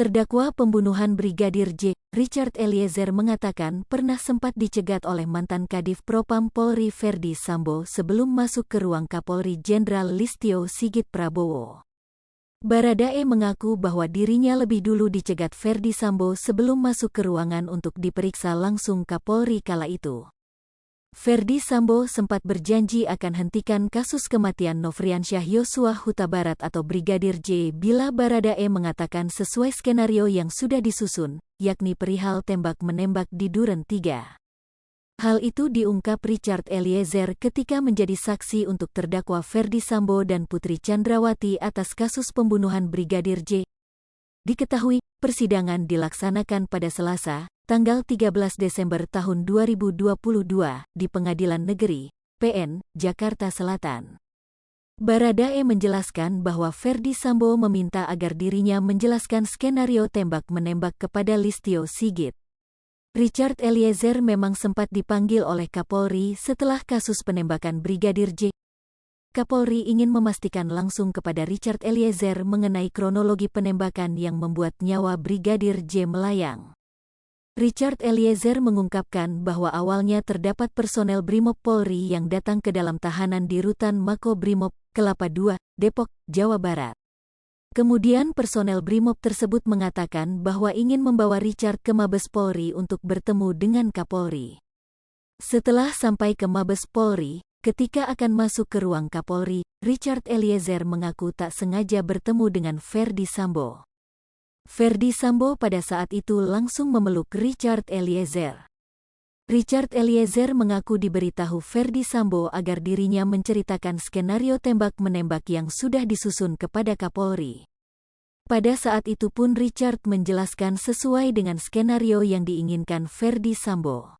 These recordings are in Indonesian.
Terdakwa pembunuhan Brigadir J, Richard Eliezer mengatakan pernah sempat dicegat oleh mantan Kadif Propam Polri Ferdy Sambo sebelum masuk ke ruang Kapolri Jenderal Listio Sigit Prabowo. Baradae mengaku bahwa dirinya lebih dulu dicegat Ferdy Sambo sebelum masuk ke ruangan untuk diperiksa langsung Kapolri kala itu. Ferdy Sambo sempat berjanji akan hentikan kasus kematian Nofriansyah Yosua Huta Barat atau Brigadir J bila Baradae mengatakan sesuai skenario yang sudah disusun, yakni perihal tembak-menembak di Duren 3. Hal itu diungkap Richard Eliezer ketika menjadi saksi untuk terdakwa Ferdy Sambo dan Putri Chandrawati atas kasus pembunuhan Brigadir J. Diketahui, persidangan dilaksanakan pada Selasa, tanggal 13 Desember tahun 2022 di Pengadilan Negeri, PN, Jakarta Selatan. Baradae menjelaskan bahwa Ferdy Sambo meminta agar dirinya menjelaskan skenario tembak-menembak kepada Listio Sigit. Richard Eliezer memang sempat dipanggil oleh Kapolri setelah kasus penembakan Brigadir J. Kapolri ingin memastikan langsung kepada Richard Eliezer mengenai kronologi penembakan yang membuat nyawa Brigadir J melayang. Richard Eliezer mengungkapkan bahwa awalnya terdapat personel Brimob Polri yang datang ke dalam tahanan di Rutan Mako Brimob, Kelapa II, Depok, Jawa Barat. Kemudian personel Brimob tersebut mengatakan bahwa ingin membawa Richard ke Mabes Polri untuk bertemu dengan Kapolri. Setelah sampai ke Mabes Polri, ketika akan masuk ke ruang Kapolri, Richard Eliezer mengaku tak sengaja bertemu dengan Ferdy Sambo. Ferdy Sambo pada saat itu langsung memeluk Richard Eliezer. Richard Eliezer mengaku diberitahu Ferdy Sambo agar dirinya menceritakan skenario tembak-menembak yang sudah disusun kepada Kapolri. Pada saat itu pun Richard menjelaskan sesuai dengan skenario yang diinginkan Ferdy Sambo.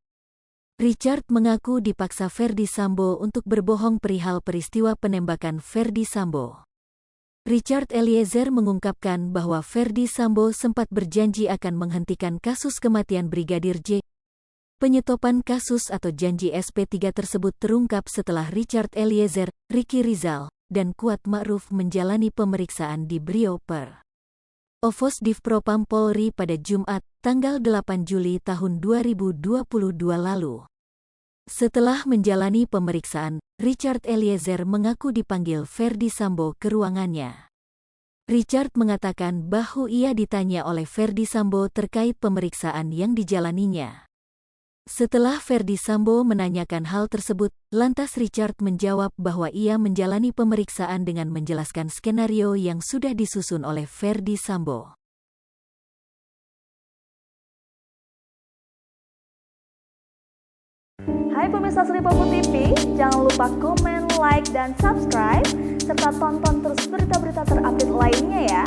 Richard mengaku dipaksa Ferdy Sambo untuk berbohong perihal peristiwa penembakan Ferdy Sambo. Richard Eliezer mengungkapkan bahwa Ferdy Sambo sempat berjanji akan menghentikan kasus kematian Brigadir J. Penyetopan kasus atau janji SP3 tersebut terungkap setelah Richard Eliezer, Ricky Rizal, dan Kuat Ma'ruf menjalani pemeriksaan di Brio Per. Ovos Divpropam Polri pada Jumat, tanggal 8 Juli tahun 2022 lalu. Setelah menjalani pemeriksaan, Richard Eliezer mengaku dipanggil Ferdy Sambo ke ruangannya. Richard mengatakan bahwa ia ditanya oleh Ferdy Sambo terkait pemeriksaan yang dijalaninya. Setelah Ferdy Sambo menanyakan hal tersebut, lantas Richard menjawab bahwa ia menjalani pemeriksaan dengan menjelaskan skenario yang sudah disusun oleh Ferdy Sambo. Hai pemirsa Sri Popo TV, jangan lupa komen, like, dan subscribe, serta tonton terus berita-berita terupdate lainnya ya.